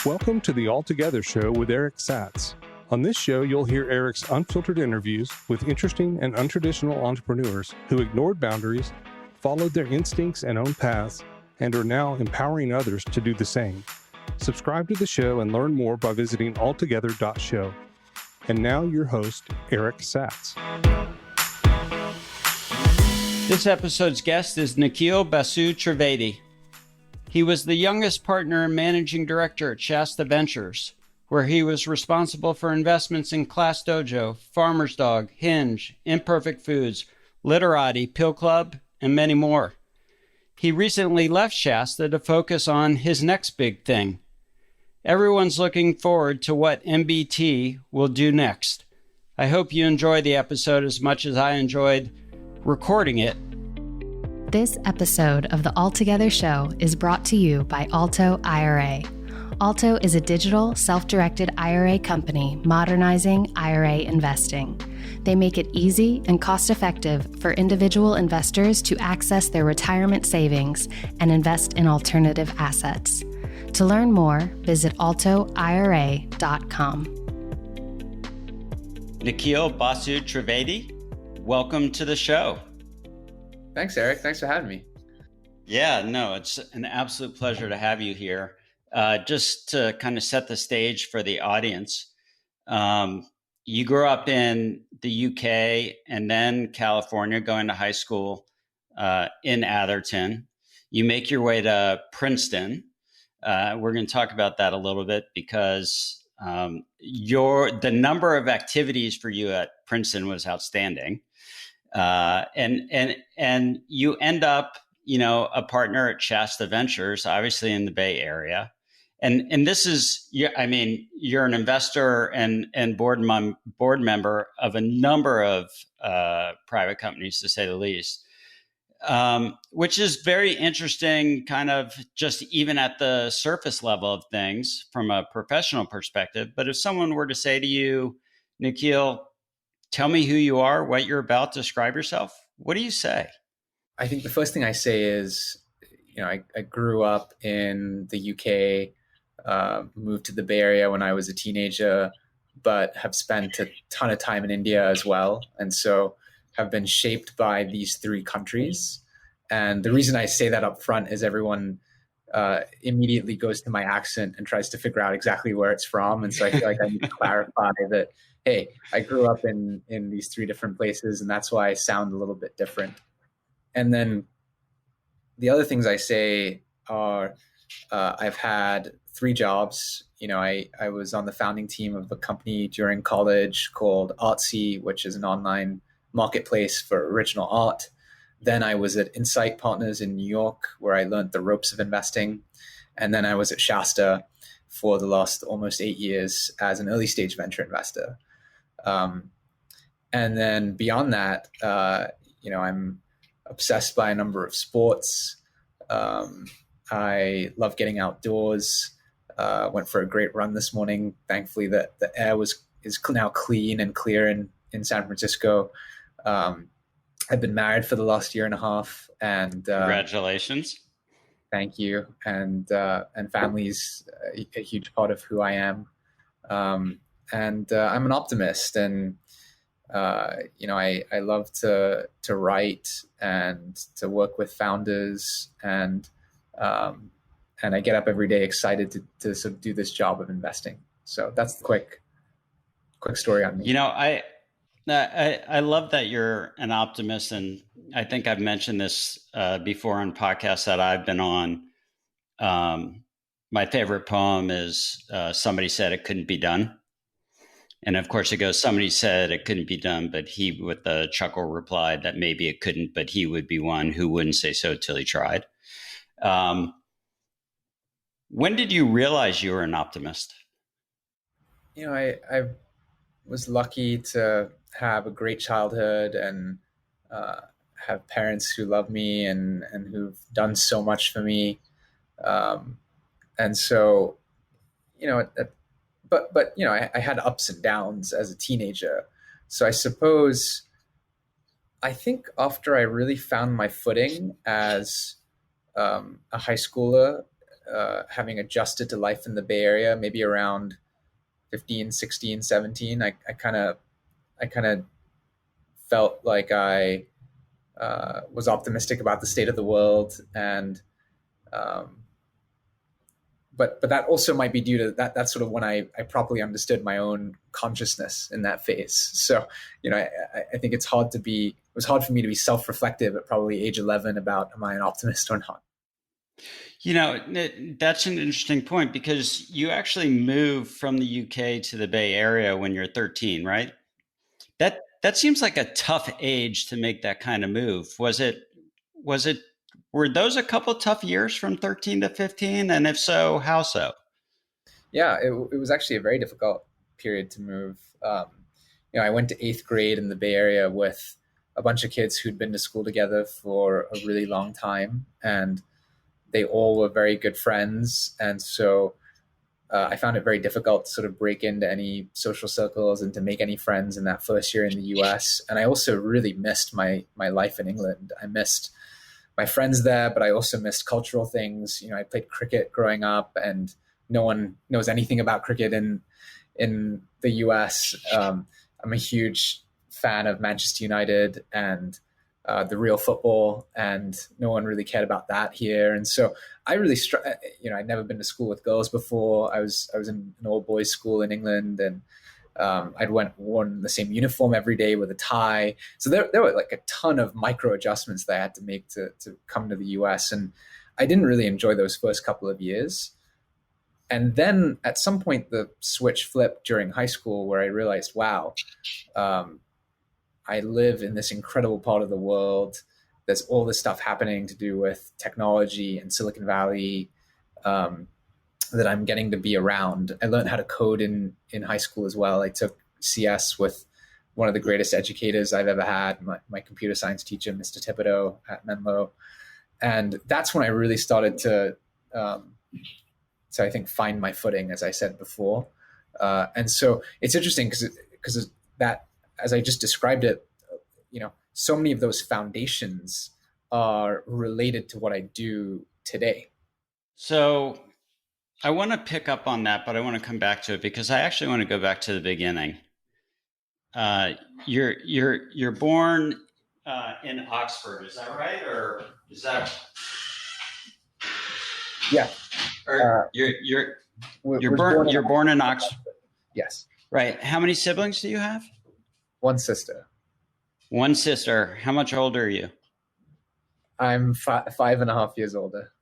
Welcome to the All Together Show with Eric Satz. On this show, you'll hear Eric's unfiltered interviews with interesting and untraditional entrepreneurs who ignored boundaries, followed their instincts and own paths, and are now empowering others to do the same. Subscribe to the show and learn more by visiting alltogether.show. And now your host, Eric Satz. This episode's guest is Nikhil Basu Trivedi. He was the youngest partner and managing director at Shasta Ventures, where he was responsible for investments in Class Dojo, Farmer's Dog, Hinge, Imperfect Foods, Literati, Pill Club, and many more. He recently left Shasta to focus on his next big thing. Everyone's looking forward to what MBT will do next. I hope you enjoy the episode as much as I enjoyed recording it. This episode of the All Together Show is brought to you by Alto IRA. Alto is a digital, self-directed IRA company modernizing IRA investing. They make it easy and cost-effective for individual investors to access their retirement savings and invest in alternative assets. To learn more, visit altoira.com. Nikhil Basu Trivedi, welcome to the show. Thanks, Eric. Thanks for having me. Yeah, no, it's an absolute pleasure to have you here. Just to kind of set the stage for the audience, you grew up in the UK and then California, going to high school in Atherton. You make your way to Princeton. We're going to talk about that a little bit because the number of activities for you at Princeton was outstanding. And you end up, a partner at Shasta Ventures, obviously in the Bay Area. And this is, you're an investor and board member of a number of private companies, to say the least, which is very interesting, kind of just even at the surface level of things from a professional perspective. But if someone were to say to you, Nikhil, tell me who you are, what you're about, describe yourself, what do you say? I think the first thing I say is, I grew up in the UK, moved to the Bay Area when I was a teenager, but have spent a ton of time in India as well. And so have been shaped by these three countries. And the reason I say that up front is everyone immediately goes to my accent and tries to figure out exactly where it's from. And so I feel like I need to clarify that, hey, I grew up in these three different places, and that's why I sound a little bit different. And then the other things I say are I've had 3 jobs. I was on the founding team of a company during college called Artsy, which is an online marketplace for original art. Then I was at Insight Partners in New York, where I learned the ropes of investing. And then I was at Shasta for the last almost 8 years as an early stage venture investor. And then beyond that, I'm obsessed by a number of sports. I love getting outdoors. Went for a great run this morning. Thankfully, the air is now clean and clear in San Francisco. I've been married for the last year and a half, and congratulations. Thank you. And family's a huge part of who I am. And I'm an optimist, and I love to write and to work with founders, and I get up every day excited to sort of do this job of investing. So that's the quick story on me. I love that you're an optimist, and I think I've mentioned this before on podcasts that I've been on. My favorite poem is "Somebody Said It Couldn't Be Done." And of course it goes, somebody said it couldn't be done, but he with a chuckle replied that maybe it couldn't, but he would be one who wouldn't say so till he tried. When did you realize you were an optimist? I was lucky to have a great childhood and have parents who love me and who've done so much for me. And so, but I had ups and downs as a teenager. So I think after I really found my footing as a high schooler, having adjusted to life in the Bay Area, maybe around 15, 16, 17, I kind of felt like I was optimistic about the state of the world, and but that also might be due to that. That's sort of when I properly understood my own consciousness in that phase. So, I think it was hard for me to be self-reflective at probably age 11 about, am I an optimist or not? That's an interesting point, because you actually moved from the UK to the Bay Area when you're 13, right? That seems like a tough age to make that kind of move. Were those a couple tough years from 13 to 15? And if so, how so? Yeah, it was actually a very difficult period to move. I went to 8th grade in the Bay Area with a bunch of kids who'd been to school together for a really long time, and they all were very good friends. And so I found it very difficult to sort of break into any social circles and to make any friends in that first year in the US. And I also really missed my life in England. I missed my friends there, but I also missed cultural things. I played cricket growing up, and no one knows anything about cricket in the US. I'm a huge fan of Manchester United and the real football, and no one really cared about that here. And so I really, I'd never been to school with girls before. I was in an all boys school in England, and I'd worn the same uniform every day with a tie. So there were like a ton of micro adjustments that I had to make to come to the US. And I didn't really enjoy those first couple of years. And then at some point the switch flipped during high school, where I realized, wow, I live in this incredible part of the world. There's all this stuff happening to do with technology and Silicon Valley that I'm getting to be around. I learned how to code in high school as well. I took CS with one of the greatest educators I've ever had, my computer science teacher, Mr. Thibodeau at Menlo. And that's when I really started to, I think, find my footing, as I said before. And so it's interesting because that, as I just described it, so many of those foundations are related to what I do today. So I want to pick up on that, but I want to come back to it, because I actually want to go back to the beginning. You're born in Oxford, is that right? Or is that? Yeah. You're born in Oxford. Yes. Right. How many siblings do you have? One sister. One sister. How much older are you? I'm 5.5 years older.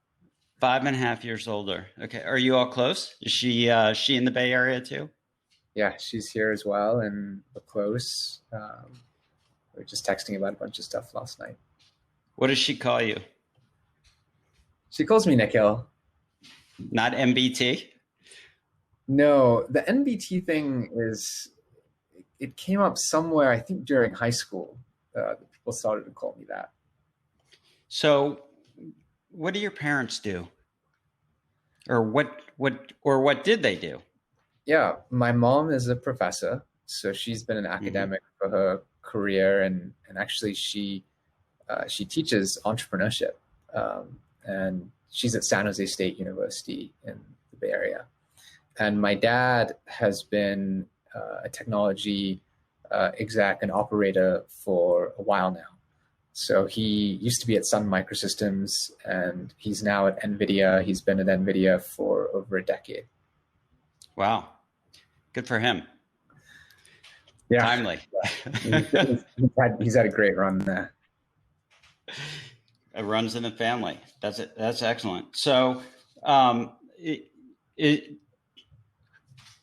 5.5 years older. Okay. Are you all close? Is she in the Bay Area too? Yeah, she's here as well, and we're close. We were just texting about a bunch of stuff last night. What does she call you? She calls me Nikhil. Not MBT? No, the NBT thing it came up somewhere, I think during high school. People started to call me that. So what do your parents do? Or what did they do? Yeah, my mom is a professor, so she's been an academic for her career, and actually she teaches entrepreneurship, and she's at San Jose State University in the Bay Area. And my dad has been a technology exec and operator for a while now. So he used to be at Sun Microsystems, and he's now at NVIDIA. He's been at NVIDIA for over a decade. Wow. Good for him. Yeah. Timely. He's had a great run there. It runs in the family. That's excellent. So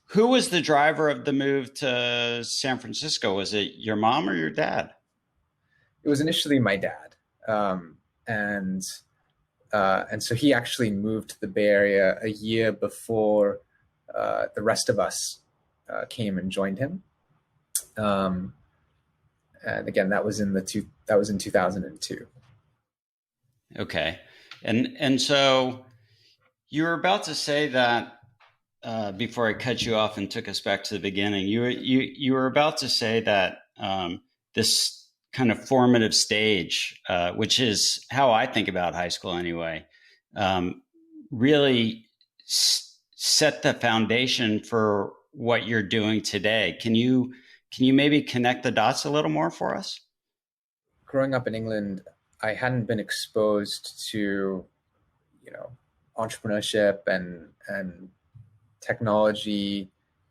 who was the driver of the move to San Francisco? Was it your mom or your dad? It was initially my dad. And so he actually moved to the Bay Area a year before the rest of us came and joined him. And again, that was in 2002. Okay. And so you were about to say that before I cut you off and took us back to the beginning, you were about to say that this kind of formative stage, which is how I think about high school anyway, really set the foundation for what you're doing today. Can you maybe connect the dots a little more for us? Growing up in England, I hadn't been exposed to, entrepreneurship and technology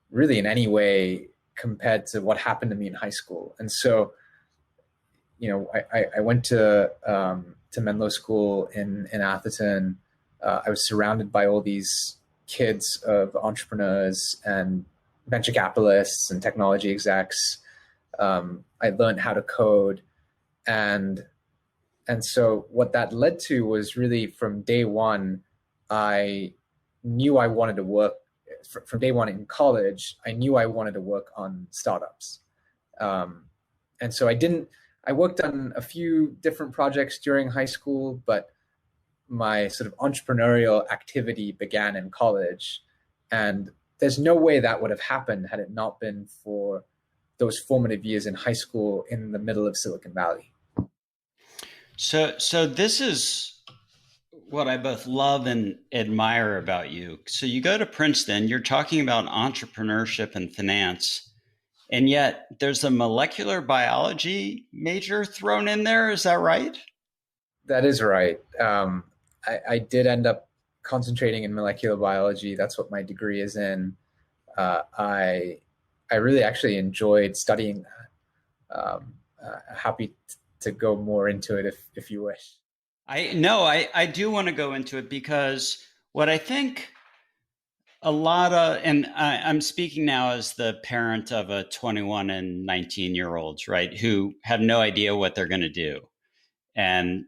really in any way compared to what happened to me in high school. And so, I went to Menlo School in Atherton. I was surrounded by all these kids of entrepreneurs and venture capitalists and technology execs. I learned how to code, and so what that led to was really from day one, I knew I wanted to work. From day one in college, I knew I wanted to work on startups. And so I worked on a few different projects during high school, but my sort of entrepreneurial activity began in college. And there's no way that would have happened had it not been for those formative years in high school in the middle of Silicon Valley. So this is what I both love and admire about you. So you go to Princeton, you're talking about entrepreneurship and finance, and yet there's a molecular biology major thrown in there. Is that right? That is right. I did end up concentrating in molecular biology. That's what my degree is in. I really actually enjoyed studying that. Happy to go more into it if you wish. I do want to go into it, because what I think a lot of, and I'm speaking now as the parent of a 21 and 19-year-olds, right, who have no idea what they're going to do. And,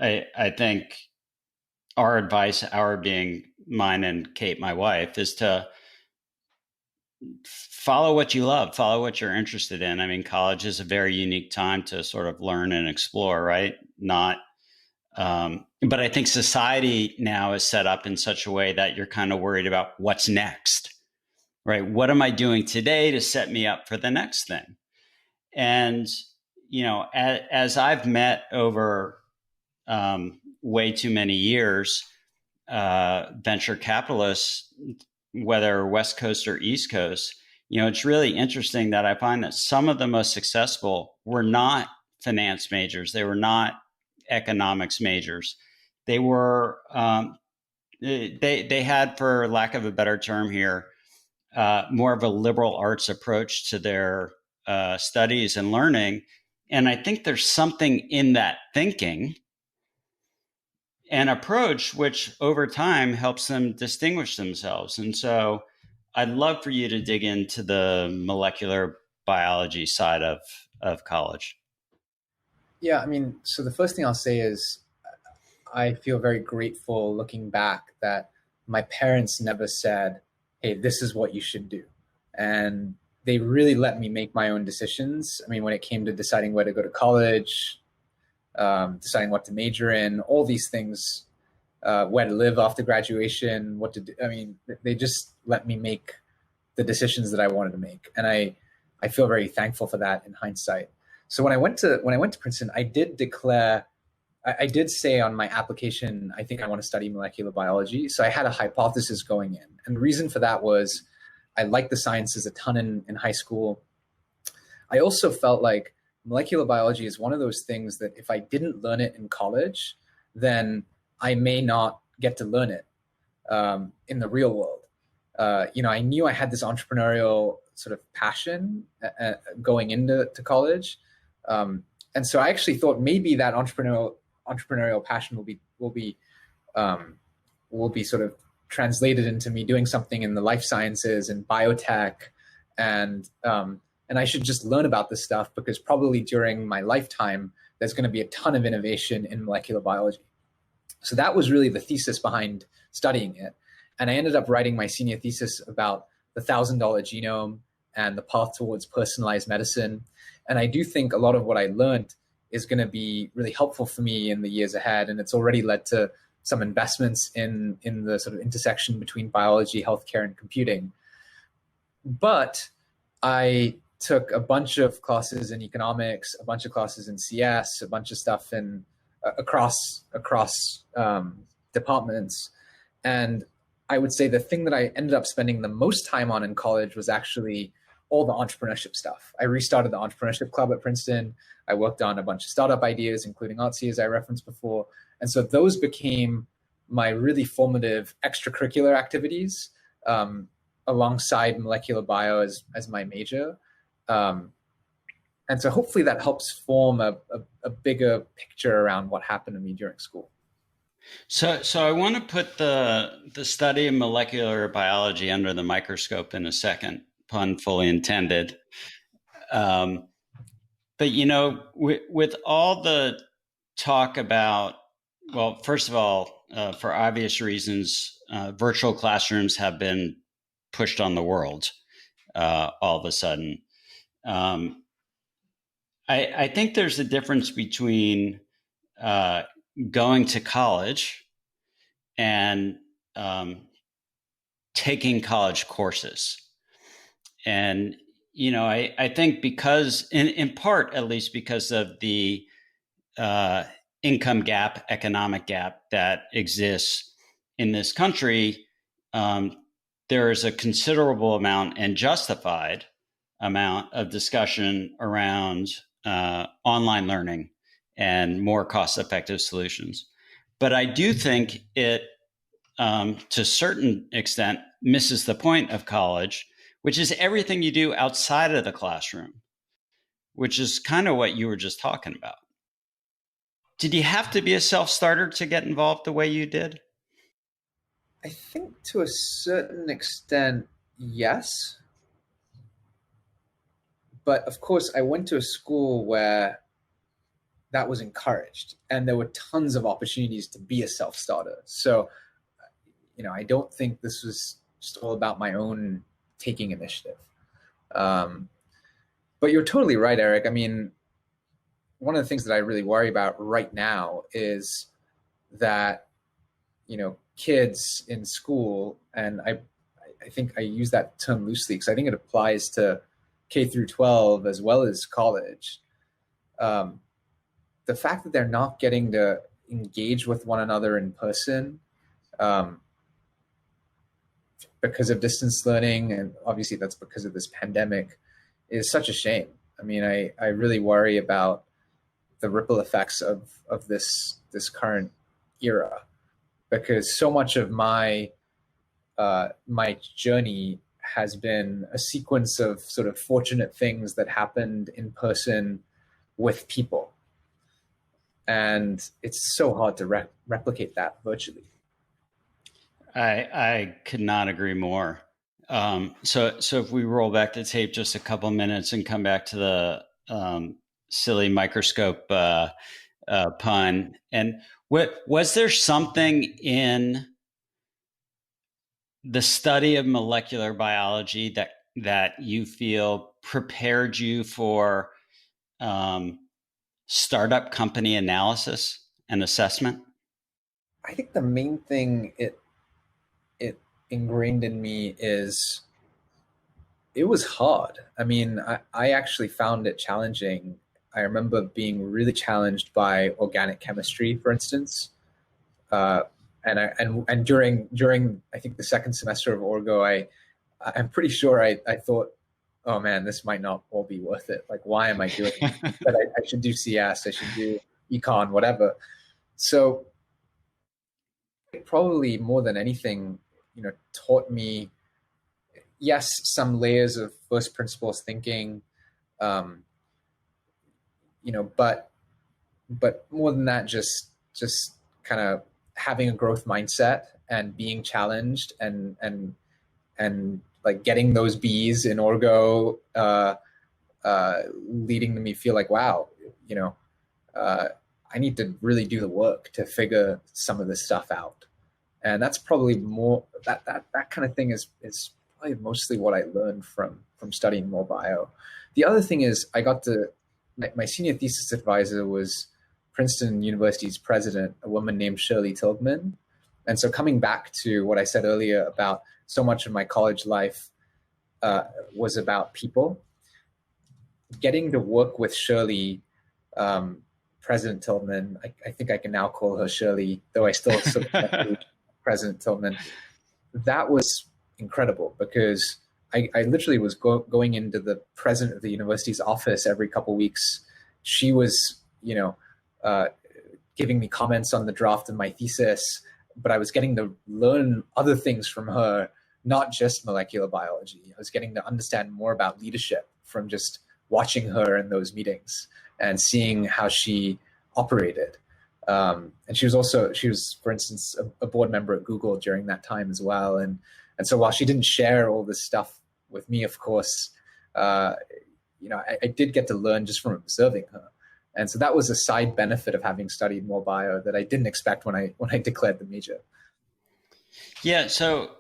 I think our advice, our being mine and Kate, my wife, is to follow what you love, follow what you're interested in. I mean, college is a very unique time to sort of learn and explore, right? But I think society now is set up in such a way that you're kind of worried about what's next, right? What am I doing today to set me up for the next thing? And, as I've met over way too many years, venture capitalists, whether West Coast or East Coast, it's really interesting that I find that some of the most successful were not finance majors. They were not economics majors. They were, they had, for lack of a better term here, more of a liberal arts approach to their studies and learning. And I think there's something in that thinking and approach which over time helps them distinguish themselves. And so I'd love for you to dig into the molecular biology side of college. Yeah, I mean, so the first thing I'll say is I feel very grateful looking back that my parents never said, hey, this is what you should do. And they really let me make my own decisions. I mean, when it came to deciding where to go to college, deciding what to major in, all these things, where to live after graduation, what to do. I mean, they just let me make the decisions that I wanted to make. And I feel very thankful for that in hindsight. So when I went to Princeton, I did say on my application, I think I want to study molecular biology. So I had a hypothesis going in. And the reason for that was I liked the sciences a ton in high school. I also felt like molecular biology is one of those things that if I didn't learn it in college, then I may not get to learn it in the real world. I knew I had this entrepreneurial sort of passion going into college. And so I actually thought maybe that entrepreneurial passion will be sort of translated into me doing something in the life sciences and biotech, and I should just learn about this stuff because probably during my lifetime there's going to be a ton of innovation in molecular biology. So that was really the thesis behind studying it, and I ended up writing my senior thesis about the $1,000 genome and the path towards personalized medicine. And I do think a lot of what I learned is going to be really helpful for me in the years ahead. And it's already led to some investments in the sort of intersection between biology, healthcare, and computing. But I took a bunch of classes in economics, a bunch of classes in CS, a bunch of stuff in across departments. And I would say the thing that I ended up spending the most time on in college was actually all the entrepreneurship stuff. I restarted the entrepreneurship club at Princeton. I worked on a bunch of startup ideas, including Artsy, as I referenced before. And so those became my really formative extracurricular activities, alongside molecular bio as my major. And so hopefully that helps form a bigger picture around what happened to me during school. So I want to put the study of molecular biology under the microscope in a second, pun fully intended. But, with all the talk about, well, first of all, for obvious reasons, virtual classrooms have been pushed on the world all of a sudden. I think there's a difference between going to college and taking college courses. And, I think because, in part, at least because of the income gap, economic gap that exists in this country, there is a considerable amount and justified amount of discussion around online learning and more cost-effective solutions. But I do think it, to a certain extent, misses the point of college, which is everything you do outside of the classroom, which is kind of what you were just talking about. Did you have to be a self-starter to get involved the way you did? I think to a certain extent, yes. But of course, I went to a school where that was encouraged, and there were tons of opportunities to be a self-starter. So, I don't think this was just all about my own taking initiative. But you're totally right, Eric. I mean, one of the things that I really worry about right now is that, kids in school, and I think I use that term loosely because I think it applies to K through 12 as well as college. The fact that they're not getting to engage with one another in person because of distance learning, and obviously that's because of this pandemic, is such a shame. I mean, I really worry about the ripple effects of this current era, because so much of my journey has been a sequence of sort of fortunate things that happened in person with people. And it's so hard to replicate that virtually. I could not agree more. So if we roll back the tape just a couple minutes and come back to the silly microscope pun, and was there something in the study of molecular biology that you feel prepared you for startup company analysis and assessment? I think the main thing it ingrained in me is it was hard. I mean, I actually found it challenging. I remember being really challenged by organic chemistry, for instance. And during I think the second semester of Orgo, I'm pretty sure I thought, oh man, this might not all be worth it. Like, why am I doing it? But I should do CS, I should do econ, whatever. So probably more than anything, taught me, yes, some layers of first principles thinking, but more than that, just kind of having a growth mindset and being challenged and like getting those B's in Orgo, leading to me feel like, wow, I need to really do the work to figure some of this stuff out. And that's probably more that kind of thing is probably mostly what I learned from studying more bio. The other thing is I got to, my senior thesis advisor was Princeton University's president, a woman named Shirley Tilghman. And so coming back to what I said earlier about so much of my college life was about people, getting to work with Shirley President Tillman. I think I can now call her Shirley, though I still President Tillman. That was incredible because I literally was going into the president of the university's office every couple of weeks. She was, giving me comments on the draft of my thesis, but I was getting to learn other things from her, not just molecular biology. I was getting to understand more about leadership from just watching her in those meetings and seeing how she operated. And she was, for instance, a board member at Google during that time as well. And so while she didn't share all this stuff with me, of course, I did get to learn just from observing her. And so that was a side benefit of having studied more bio that I didn't expect when I declared the major. Yeah. So,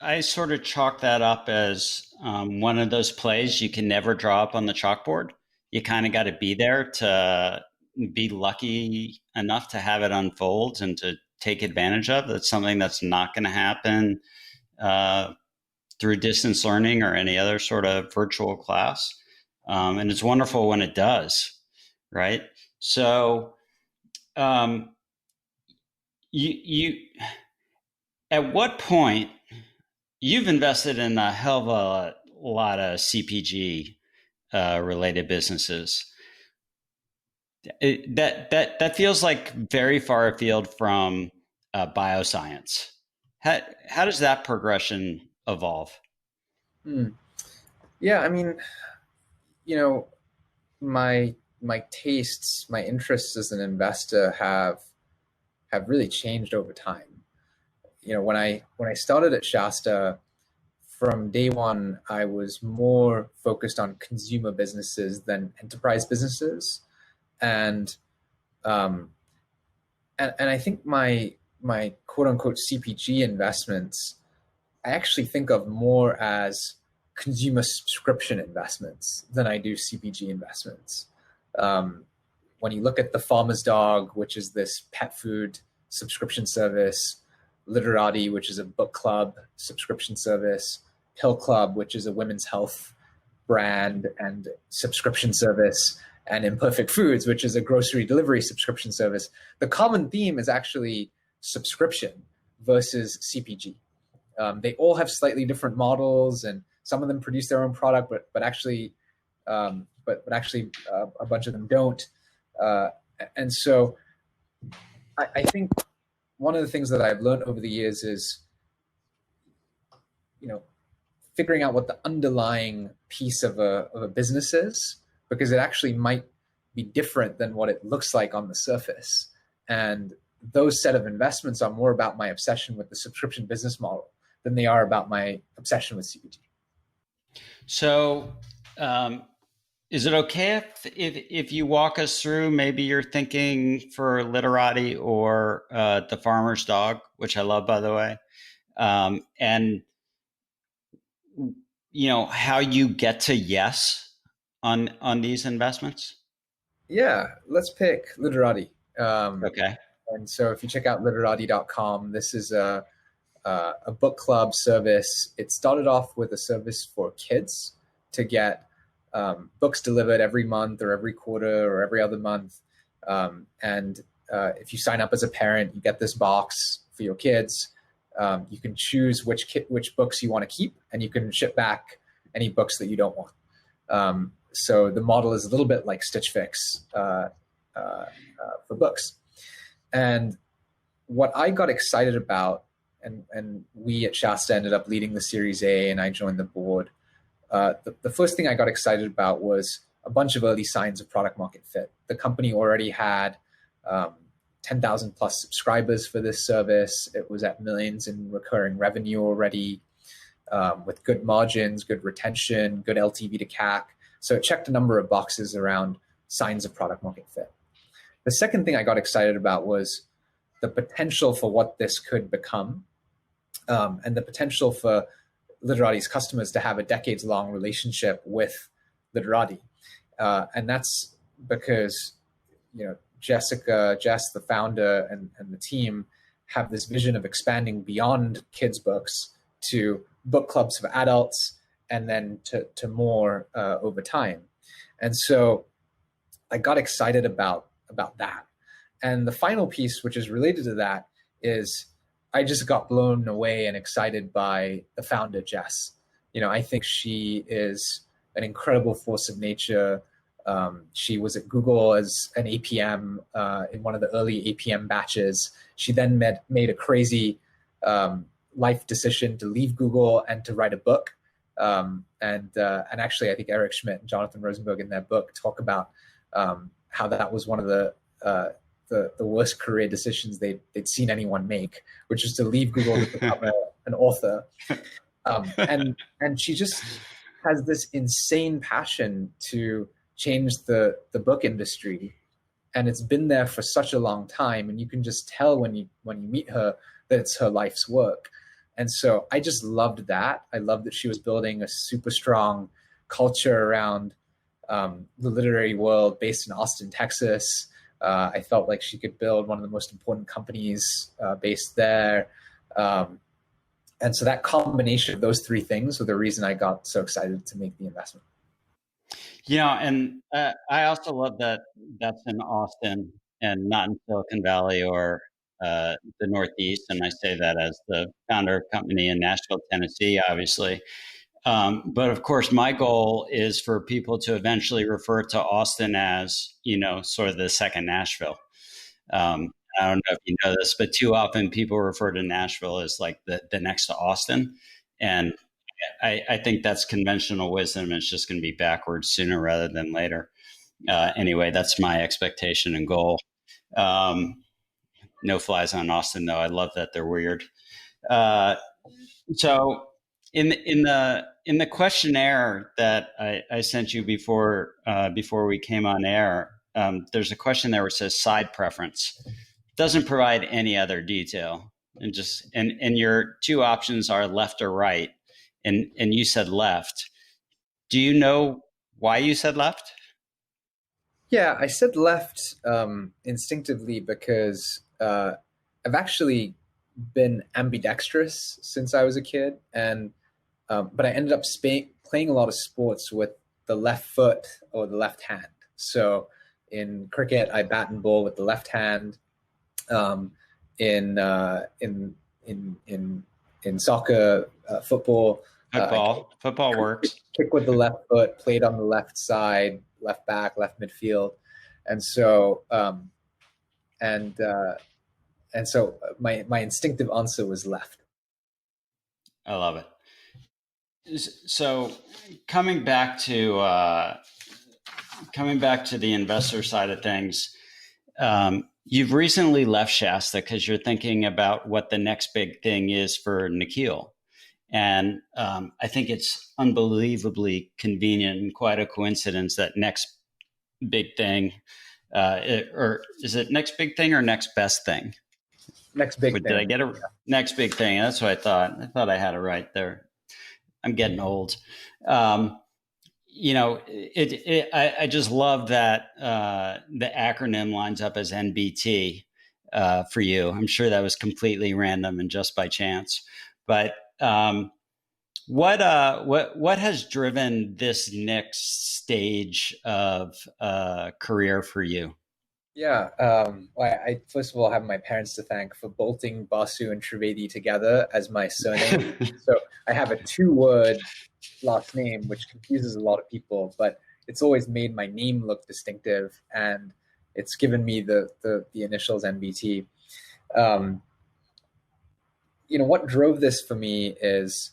I sort of chalk that up as one of those plays you can never draw up on the chalkboard. You kind of got to be there to be lucky enough to have it unfold and to take advantage of. That's something that's not going to happen through distance learning or any other sort of virtual class. And it's wonderful when it does, right? So you at what point you've invested in a hell of a lot of CPG related businesses. That feels like very far afield from bioscience. How does that progression evolve? Yeah, I mean, my tastes, my interests as an investor have really changed over time. When I started at Shasta, from day one, I was more focused on consumer businesses than enterprise businesses, and I think my quote unquote CPG investments, I actually think of more as consumer subscription investments than I do CPG investments. When you look at The Farmer's Dog, which is this pet food subscription service, Literati, which is a book club subscription service, Pill Club, which is a women's health brand and subscription service, and Imperfect Foods, which is a grocery delivery subscription service, the common theme is actually subscription versus CPG. They all have slightly different models, and some of them produce their own product, but actually a bunch of them don't. And so I think one of the things that I've learned over the years is, figuring out what the underlying piece of a business is, because it actually might be different than what it looks like on the surface. And those set of investments are more about my obsession with the subscription business model than they are about my obsession with CPG. So, is it okay if you walk us through maybe your thinking for Literati or The Farmer's Dog, which I love, by the way, and how you get to yes on these investments? Yeah, let's pick Literati. Okay. And so if you check out literati.com, this is a book club service. It started off with a service for kids to get books delivered every month or every quarter or every other month. And if you sign up as a parent, you get this box for your kids. You can choose which books you want to keep, and you can ship back any books that you don't want. So the model is a little bit like Stitch Fix for books. And what I got excited about, and we at Shasta ended up leading the Series A, and I joined the board. The first thing I got excited about was a bunch of early signs of product market fit. The company already had 10,000 plus subscribers for this service. It was at millions in recurring revenue already, with good margins, good retention, good LTV to CAC. So it checked a number of boxes around signs of product market fit. The second thing I got excited about was the potential for what this could become, and the potential for Literati's customers to have a decades-long relationship with Literati. And that's because, Jess, the founder, and the team have this vision of expanding beyond kids' books to book clubs for adults, and then to more over time. And so I got excited about that. And the final piece, which is related to that, is I just got blown away and excited by the founder, Jess. I think she is an incredible force of nature. She was at Google as an APM in one of the early APM batches. She then made a crazy life decision to leave Google and to write a book. And actually, I think Eric Schmidt and Jonathan Rosenberg in their book talk about how that was one of the worst career decisions they'd seen anyone make, which is to leave Google to become an author. And she just has this insane passion to change the book industry, and it's been there for such a long time. And you can just tell when you meet her that it's her life's work. And so I just loved that. I loved that she was building a super strong culture around the literary world based in Austin, Texas. I felt like she could build one of the most important companies based there. And so that combination of those three things were the reason I got so excited to make the investment. And I also love that that's in Austin and not in Silicon Valley or the Northeast. And I say that as the founder of a company in Nashville, Tennessee, obviously. But of course, my goal is for people to eventually refer to Austin as, sort of the second Nashville. I don't know if you know this, but too often people refer to Nashville as like the next to Austin. And I think that's conventional wisdom. It's just going to be backwards sooner rather than later. Anyway, that's my expectation and goal. No flies on Austin, though. I love that they're weird. So in the questionnaire that I sent you before we came on air, there's a question there where it says side preference. Doesn't provide any other detail, and your two options are left or right, and you said left. Do you know why you said left? Yeah, I said left instinctively because I've actually been ambidextrous since I was a kid, and but I ended up playing a lot of sports with the left foot or the left hand. So in cricket, I bat and bowl with the left hand. In soccer, football works. Kick with the left foot, played on the left side, left back, left midfield, and so my instinctive answer was left. I love it. So coming back to the investor side of things. You've recently left Shasta because you're thinking about what the next big thing is for Nikhil. And I think it's unbelievably convenient and quite a coincidence that next big thing, or is it next big thing or next best thing? Next big thing. Did I get it? Yeah. Next big thing. That's what I thought. I thought I had it right there. I'm getting old. I just love that the acronym lines up as NBT for you. I'm sure that was completely random and just by chance. But what has driven this next stage of career for you? Yeah, I first of all have my parents to thank for bolting Basu and Trivedi together as my surname. So I have a 2-word last name, which confuses a lot of people, but it's always made my name look distinctive, and it's given me the initials NBT. What drove this for me is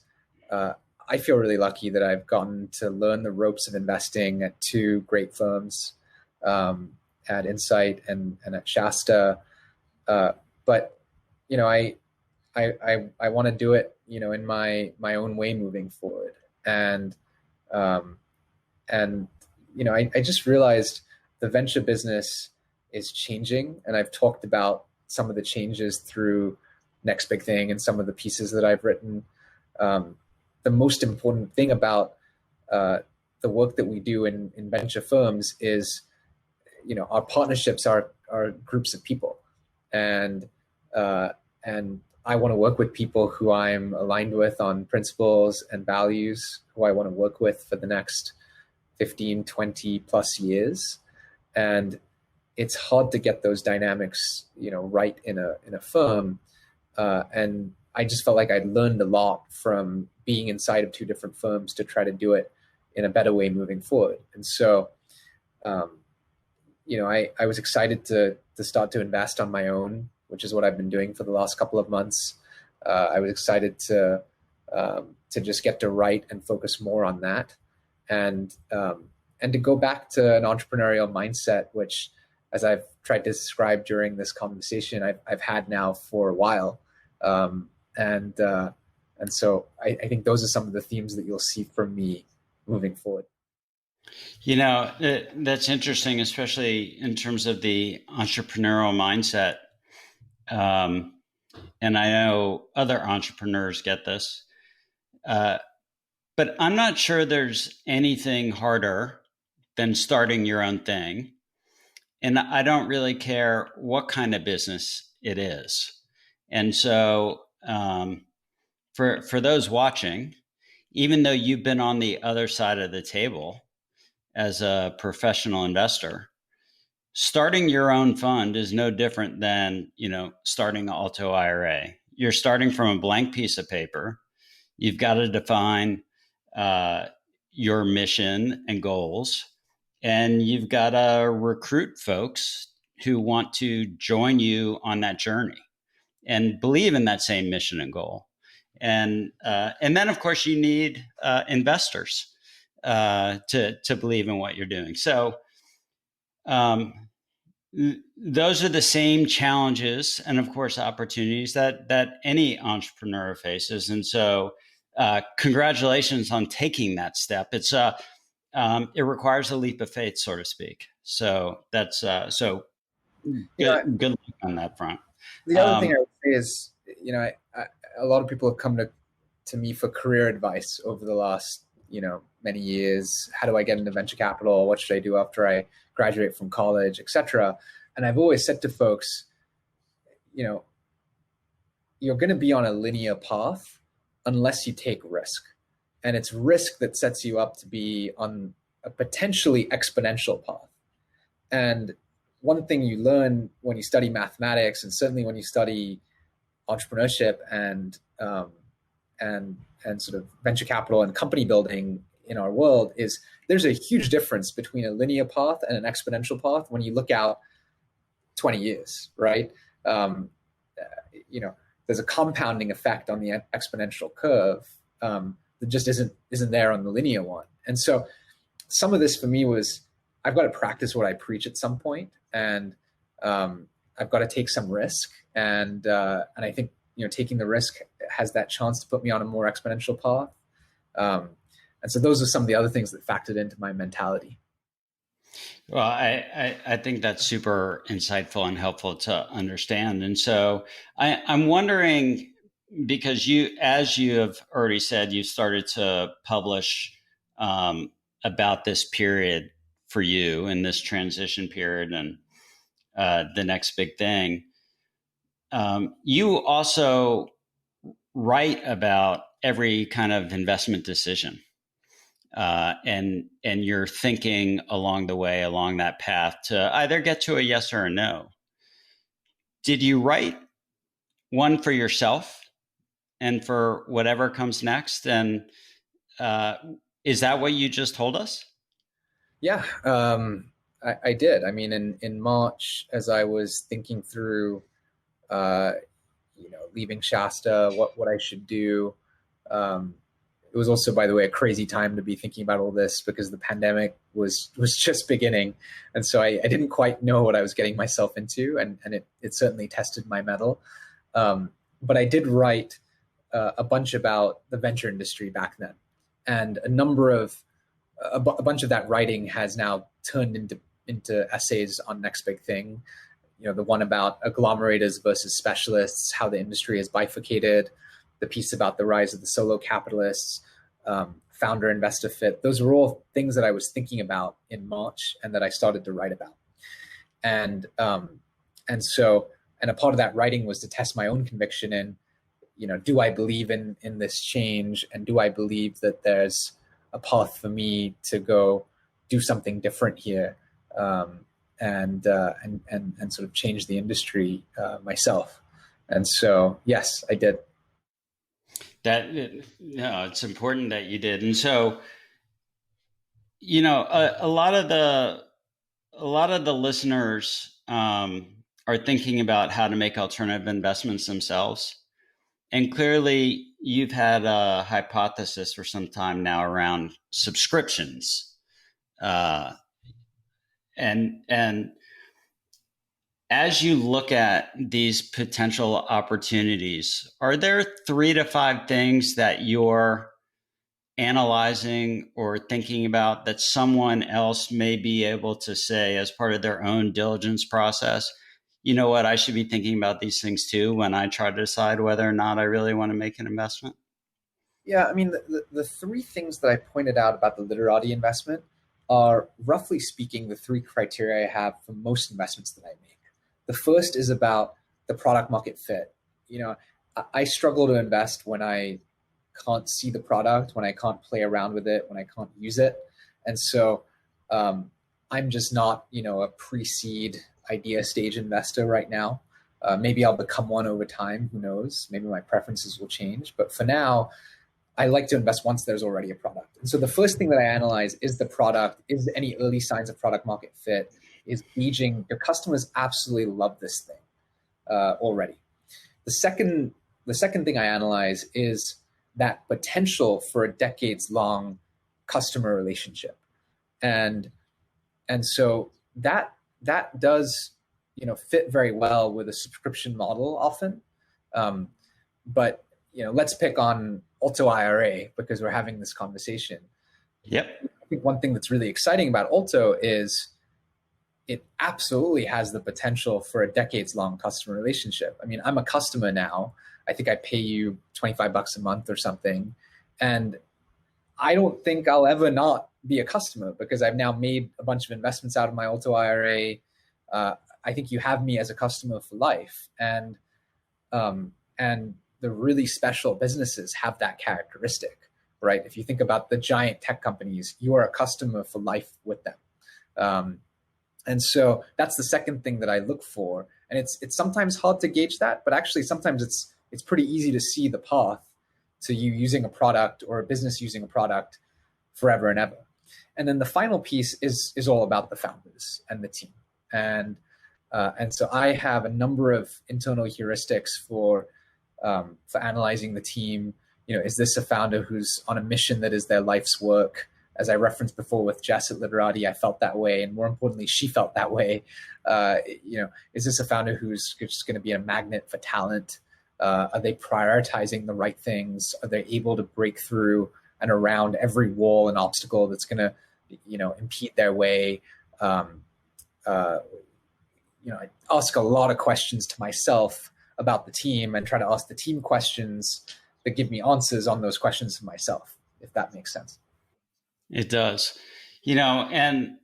I feel really lucky that I've gotten to learn the ropes of investing at 2 great firms, at Insight and at Shasta. But I want to do it, in my own way moving forward. And I just realized the venture business is changing, and I've talked about some of the changes through Next Big Thing and some of the pieces that I've written. The most important thing about the work that we do in venture firms is, our partnerships are groups of people, and I want to work with people who I'm aligned with on principles and values, who I want to work with for the next 15, 20 plus years. and it's hard to get those dynamics, right in a firm. And I just felt like I'd learned a lot from being inside of two different firms to try to do it in a better way moving forward. And so, I was excited to start to invest on my own, which is what I've been doing for the last couple of months. I was excited to just get to write and focus more on that, and to go back to an entrepreneurial mindset, which, as I've tried to describe during this conversation, I've had now for a while. And so I think those are some of the themes that you'll see from me moving forward. That's interesting, especially in terms of the entrepreneurial mindset. And I know other entrepreneurs get this, but I'm not sure there's anything harder than starting your own thing. And I don't really care what kind of business it is. And so for those watching, even though you've been on the other side of the table as a professional investor, starting your own fund is no different than, starting an Alto IRA. You're starting from a blank piece of paper. You've got to define your mission and goals, and you've got to recruit folks who want to join you on that journey and believe in that same mission and goal. And then, of course, you need investors to believe in what you're doing. So those are the same challenges and, of course, opportunities that any entrepreneur faces. And so congratulations on taking that step. It's it requires a leap of faith, so to speak. So that's good luck on that front. The other thing I would say is, a lot of people have come to me for career advice over the last, many years. How do I get into venture capital? What should I do after I graduate from college, et cetera? And I've always said to folks, you're going to be on a linear path unless you take risk. And it's risk that sets you up to be on a potentially exponential path. And one thing you learn when you study mathematics, and certainly when you study entrepreneurship and sort of venture capital and company building in our world, is there's a huge difference between a linear path and an exponential path when you look out 20 years, right? There's a compounding effect on the exponential curve that just isn't there on the linear one. And so some of this for me was, I've got to practice what I preach at some point, and I've got to take some risk. And I think, taking the risk has that chance to put me on a more exponential path. And so those are some of the other things that factored into my mentality. Well, I think that's super insightful and helpful to understand. And so I'm wondering, because as you have already said, you started to publish about this period for you in this transition period and the next big thing. You also write about every kind of investment decision. And you're thinking along the way, along that path to either get to a yes or a no. Did you write one for yourself and for whatever comes next? And is that what you just told us? Yeah, I did. I mean, in March, as I was thinking through, leaving Shasta, what I should do. It was also, by the way, a crazy time to be thinking about all this because the pandemic was just beginning. And so I didn't quite know what I was getting myself into, and it certainly tested my mettle. But I did write a bunch about the venture industry back then. And a bunch of that writing has now turned into essays on Next Big Thing. The one about agglomerators versus specialists, how the industry is bifurcated, the piece about the rise of the solo capitalists, founder investor fit. Those were all things that I was thinking about in March and that I started to write about. And a part of that writing was to test my own conviction in, do I believe in this change? And do I believe that there's a path for me to go do something different here? and sort of change the industry myself. And so, yes, I did. No, it's important that you did. And so, you know, a lot of the listeners are thinking about how to make alternative investments themselves. And clearly you've had a hypothesis for some time now around subscriptions. And as you look at these potential opportunities, are there 3 to 5 things that you're analyzing or thinking about that someone else may be able to say as part of their own diligence process, you know what, I should be thinking about these things too when I try to decide whether or not I really want to make an investment? Yeah, I mean, the 3 things that I pointed out about the Literati investment are, roughly speaking, the 3 criteria I have for most investments that I make. The first is about the product market fit. You know, I struggle to invest when I can't see the product, when I can't play around with it, when I can't use it. And so I'm just not, a pre-seed idea stage investor right now. Maybe I'll become one over time. Who knows? Maybe my preferences will change. But for now, I like to invest once there's already a product. And so the first thing that I analyze is the product, is there any early signs of product market fit, is gauging your customers absolutely love this thing already. The second thing I analyze is that potential for a decades-long customer relationship. And so that does, fit very well with a subscription model often. But, let's pick on Alto IRA because we're having this conversation. Yep. I think one thing that's really exciting about Alto is it absolutely has the potential for a decades-long customer relationship. I mean, I'm a customer now. I think I pay you $25 a month or something. And I don't think I'll ever not be a customer because I've now made a bunch of investments out of my Alto IRA. I think you have me as a customer for life. And the really special businesses have that characteristic, right? If you think about the giant tech companies, you are a customer for life with them. And so that's the second thing that I look for. And it's sometimes hard to gauge that, but actually sometimes it's pretty easy to see the path to you using a product or a business using a product forever and ever. And then the final piece is all about the founders and the team. And so I have a number of internal heuristics for analyzing the team. Is this a founder who's on a mission that is their life's work? As I referenced before with Jess at Literati, I felt that way. And more importantly, she felt that way. Is this a founder who's just going to be a magnet for talent? Are they prioritizing the right things? Are they able to break through and around every wall and obstacle that's going to, impede their way? I ask a lot of questions to myself about the team and try to ask the team questions that give me answers on those questions to myself, if that makes sense. It does, and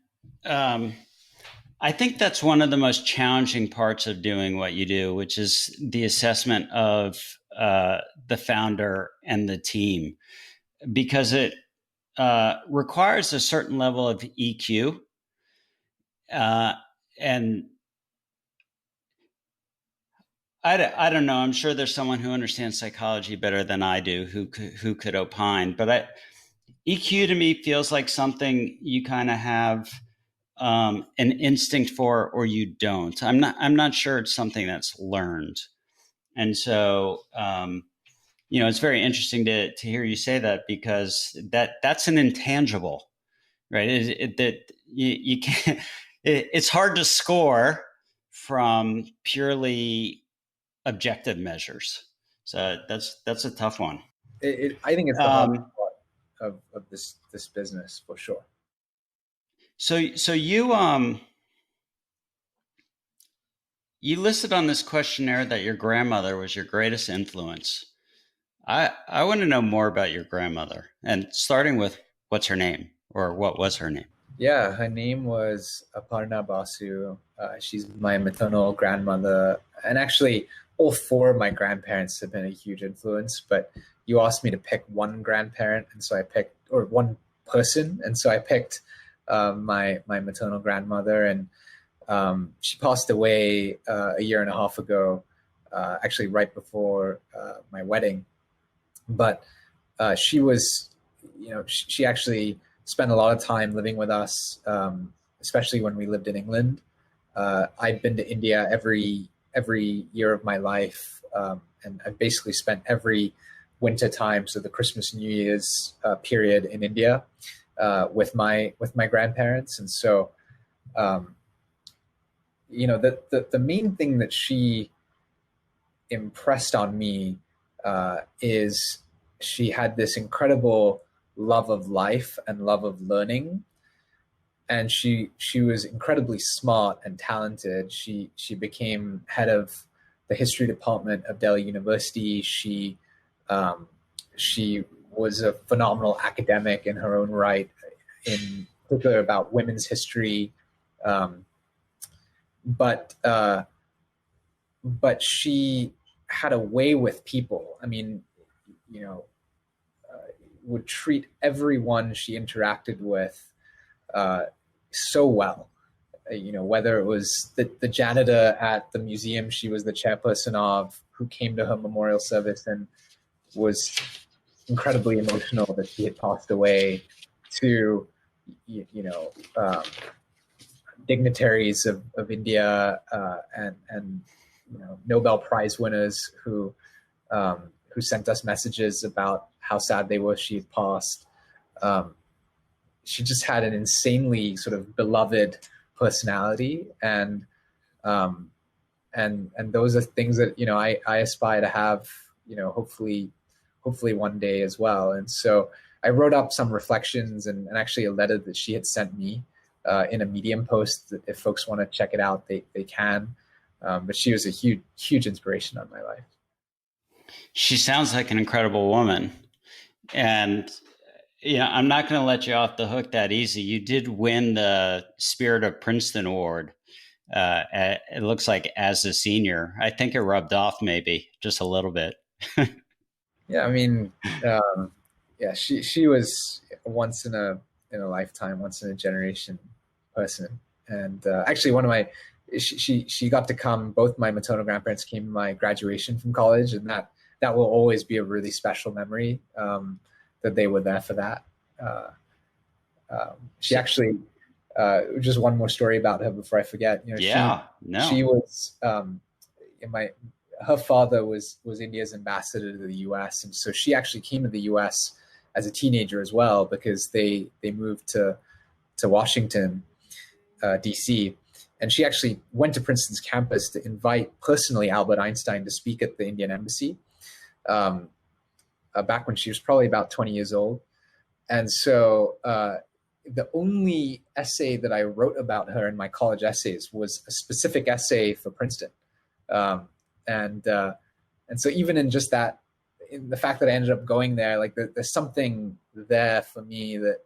I think that's one of the most challenging parts of doing what you do, which is the assessment of the founder and the team, because it requires a certain level of EQ. And I don't know. I'm sure there's someone who understands psychology better than I do who could opine. But EQ to me feels like something you kind of have an instinct for, or you don't. I'm not sure it's something that's learned. And so, it's very interesting to hear you say that, because that's an intangible, right? That you can't. It's hard to score from purely objective measures. So that's a tough one. I think it's the hard part of this business for sure. So you listed on this questionnaire that your grandmother was your greatest influence. I want to know more about your grandmother, and starting with what's her name, or what was her name? Yeah, her name was Aparna Basu. She's my maternal grandmother, and actually all 4 of my grandparents have been a huge influence. But you asked me to pick one grandparent, and so I picked, or one person, and so I picked my maternal grandmother. And She passed away a year and a half ago, actually right before my wedding. But she was, she actually spent a lot of time living with us, especially when we lived in England. I've been to India every year of my life, and I've basically spent every winter time, so the Christmas, New Year's period in India with my grandparents. And so, the main thing that she impressed on me is she had this incredible love of life and love of learning. And she was incredibly smart and talented. She became head of the history department of Delhi University. She was a phenomenal academic in her own right, in particular about women's history. But she had a way with people. I mean, would treat everyone she interacted with so well. Whether it was the janitor at the museum she was the chairperson of, who came to her memorial service and was incredibly emotional that she had passed away, to dignitaries of India and Nobel Prize winners who sent us messages about how sad they were she had passed. She just had an insanely sort of beloved personality, and those are things that I aspire to have, hopefully one day as well. And so I wrote up some reflections and actually a letter that she had sent me in a Medium post. That if folks want to check it out, they can. But she was a huge inspiration on my life. She sounds like an incredible woman. And, I'm not going to let you off the hook that easy. You did win the Spirit of Princeton Award. It looks like as a senior. I think it rubbed off maybe just a little bit. Yeah, I mean, she was once in a lifetime, once in a generation person. And actually one of my, she got to come, both my maternal grandparents came to my graduation from college, and that will always be a really special memory, that they were there for that. She actually, just one more story about her before I forget. She was, her father was India's ambassador to the US. And so she actually came to the US as a teenager as well, because they moved to Washington, DC. And she actually went to Princeton's campus to invite personally Albert Einstein to speak at the Indian embassy, back when she was probably about 20 years old. And so the only essay that I wrote about her in my college essays was a specific essay for Princeton. And so even in just that, in the fact that I ended up going there, like there's something there for me that,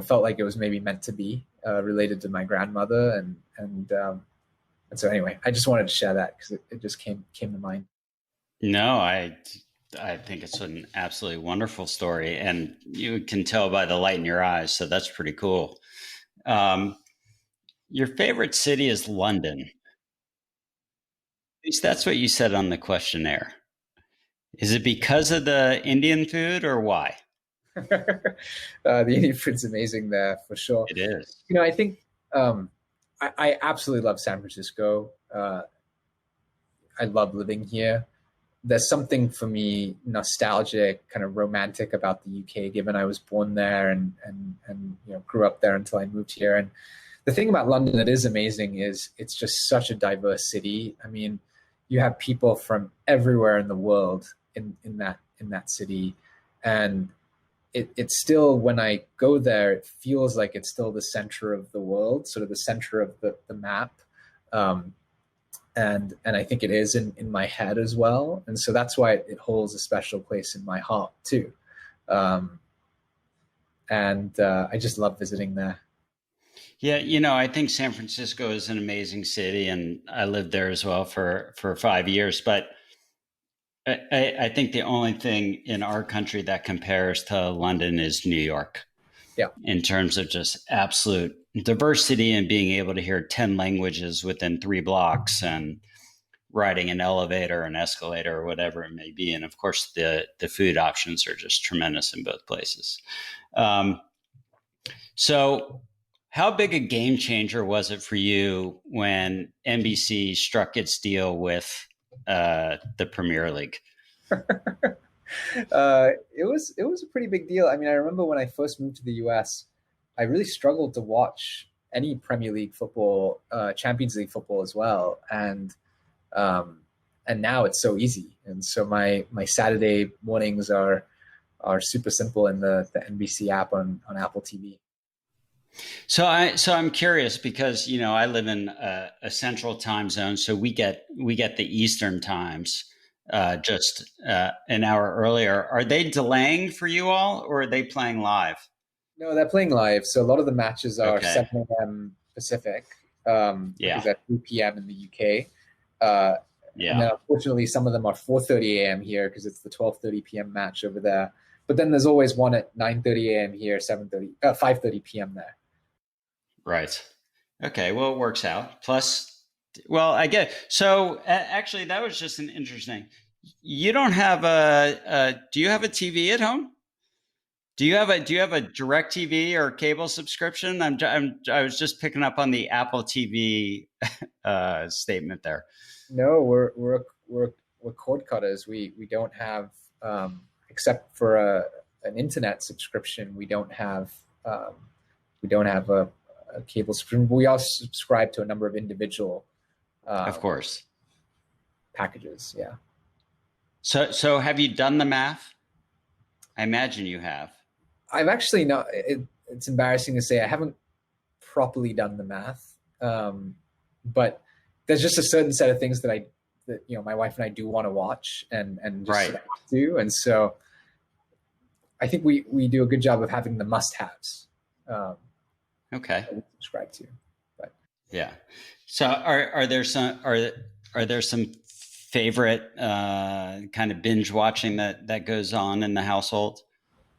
felt like it was maybe meant to be, related to my grandmother. And so anyway, I just wanted to share that because it just came to mind. No, I think it's an absolutely wonderful story, and you can tell by the light in your eyes. So that's pretty cool. Your favorite city is London. At least that's what you said on the questionnaire. Is it because of the Indian food, or why? The Indian food's amazing there, for sure. It is. I think I absolutely love San Francisco. I love living here. There's something for me nostalgic, kind of romantic about the UK, given I was born there and grew up there until I moved here. And the thing about London that is amazing is it's just such a diverse city. I mean, you have people from everywhere in the world in that city, and it's still, when I go there, it feels like it's still the center of the world, sort of the center of the map. And I think it is in my head as well. And so that's why it holds a special place in my heart too. And I just love visiting there. Yeah, I think San Francisco is an amazing city, and I lived there as well for 5 years. But I think the only thing in our country that compares to London is New York. Yeah. In terms of just absolute diversity and being able to hear 10 languages within 3 blocks and riding an elevator, an escalator, or whatever it may be. And of course, the food options are just tremendous in both places. So how big a game changer was it for you when NBC struck its deal with the Premier League? It was a pretty big deal. I mean, I remember when I first moved to the US, I really struggled to watch any Premier League football, Champions League football as well. And now it's so easy. And so my Saturday mornings are super simple in the NBC app on Apple TV. So I'm curious because, I live in a central time zone, so we get the Eastern times just an hour earlier. Are they delaying for you all, or are they playing live? No, they're playing live. So a lot of the matches are 7 a.m. Pacific, because at 3 p.m. in the UK. And then unfortunately, some of them are 4:30 a.m. here because it's the 12:30 p.m. match over there. But then there's always one at 9:30 a.m. here, 5:30 p.m. there. Right. Okay. Well, it works out. Plus, well, I get. So actually, that was just an interesting. You don't have do you have a TV at home? Do you have a direct TV or cable subscription? I was just picking up on the Apple TV statement there. No, we're cord cutters. We don't have, except for an internet subscription. We don't have a cable subscription. We also subscribe to a number of individual, of course, packages. Yeah. So have you done the math? I imagine you have. I've actually not. It's embarrassing to say I haven't properly done the math, but there's just a certain set of things that my wife and I do want to watch and just do, and so I think we do a good job of having the must-haves. Okay. That we subscribe to, but yeah. So are there some favorite kind of binge watching that goes on in the household?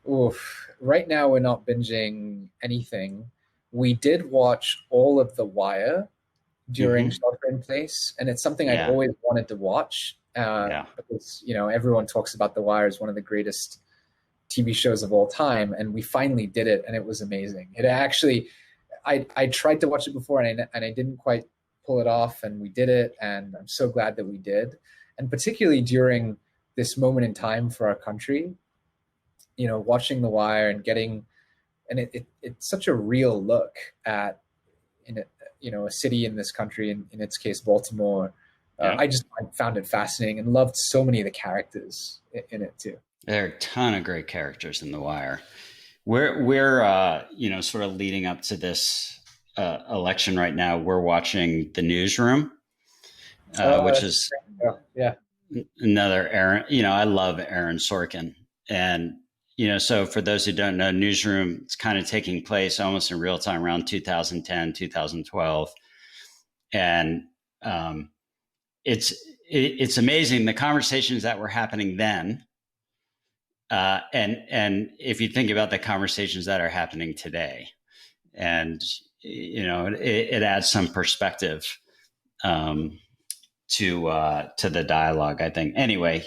Oof. Right now, we're not binging anything. We did watch all of The Wire during Shelter in Place, and it's something I've always wanted to watch because everyone talks about The Wire as one of the greatest TV shows of all time, and we finally did it, and it was amazing. It actually, I tried to watch it before, and I didn't quite pull it off, and we did it, and I'm so glad that we did. And particularly during this moment in time for our country, watching The Wire and it's such a real look at a city in this country, in its case, Baltimore. I just found it fascinating and loved so many of the characters in it too. There are a ton of great characters in The Wire. We're sort of leading up to this election right now. We're watching The Newsroom, which is another Aaron. I love Aaron Sorkin, and so for those who don't know, Newsroom, it's kind of taking place almost in real time around 2010, 2012, and it's amazing the conversations that were happening then. And if you think about the conversations that are happening today, and it adds some perspective to the dialogue, I think. Anyway,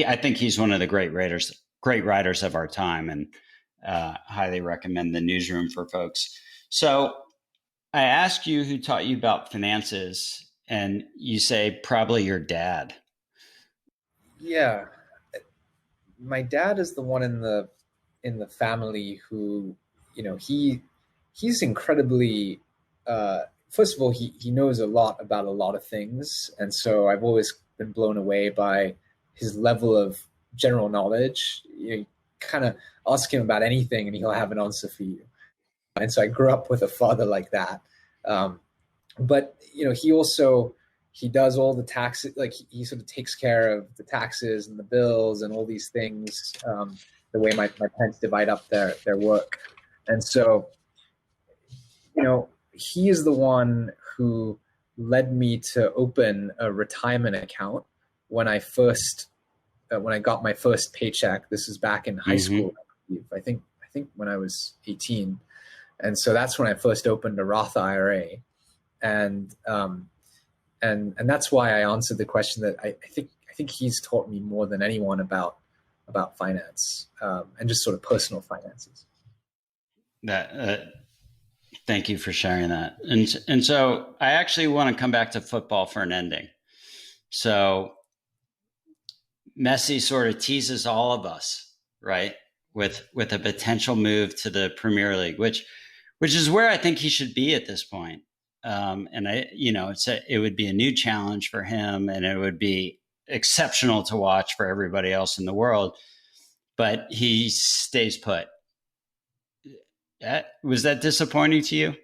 I think he's one of the great writers of our time, and highly recommend The Newsroom for folks. So I asked you who taught you about finances, and you say probably your dad. Yeah. My dad is the one in the family who, he's incredibly, first of all, he knows a lot about a lot of things. And so I've always been blown away by his level of general knowledge. You kind of ask him about anything and he'll have an answer for you. And so I grew up with a father like that. But, he does all the taxes, like he sort of takes care of the taxes and the bills and all these things, the way my parents divide up their work. And so, he is the one who led me to open a retirement account when I got my first paycheck. This was back in high school, I think when I was 18. And so that's when I first opened a Roth IRA. And that's why I answered the question that I think he's taught me more than anyone about finance, and just sort of personal finances. Thank you for sharing that. And so I actually want to come back to football for an ending. So Messi sort of teases all of us, right, with a potential move to the Premier League, which is where I think he should be at this point. And it would be a new challenge for him, and it would be exceptional to watch for everybody else in the world. But he stays put. Was that disappointing to you?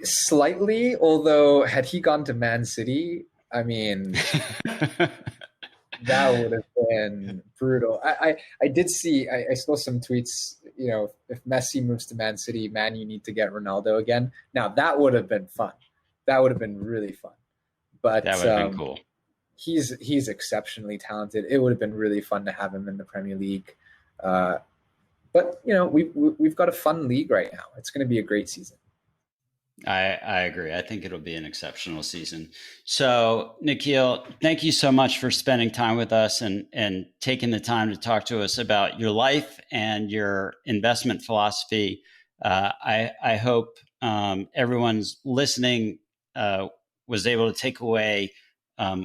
Slightly, although had he gone to Man City, I mean, that would have been brutal. I did see, I saw some tweets, if Messi moves to Man City, man, you need to get Ronaldo again. Now, that would have been fun. That would have been really fun. But that would have been cool. He's exceptionally talented. It would have been really fun to have him in the Premier League. But we've got a fun league right now. It's going to be a great season. I agree. I think it'll be an exceptional season. So, Nikhil, thank you so much for spending time with us and taking the time to talk to us about your life and your investment philosophy. I hope everyone's listening was able to take away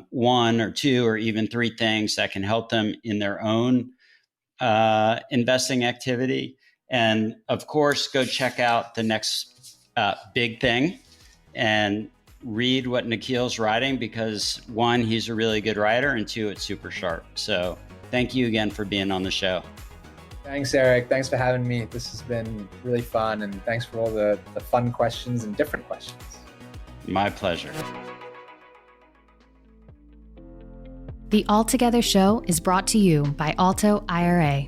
one or two or even three things that can help them in their own investing activity. And of course, go check out the next big thing and read what Nikhil's writing, because one, he's a really good writer, and two, it's super sharp. So thank you again for being on the show. Thanks, Eric. Thanks for having me. This has been really fun, and thanks for all the fun questions and different questions. My pleasure. The Altogether Show is brought to you by Alto IRA.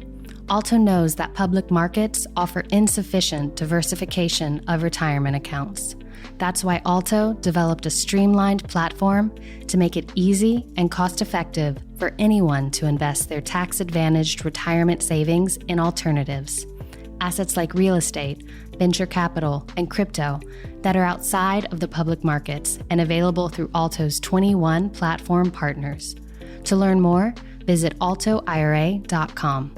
Alto knows that public markets offer insufficient diversification of retirement accounts. That's why Alto developed a streamlined platform to make it easy and cost-effective for anyone to invest their tax-advantaged retirement savings in alternatives. Assets like real estate, venture capital, and crypto that are outside of the public markets and available through Alto's 21 platform partners. To learn more, visit altoira.com.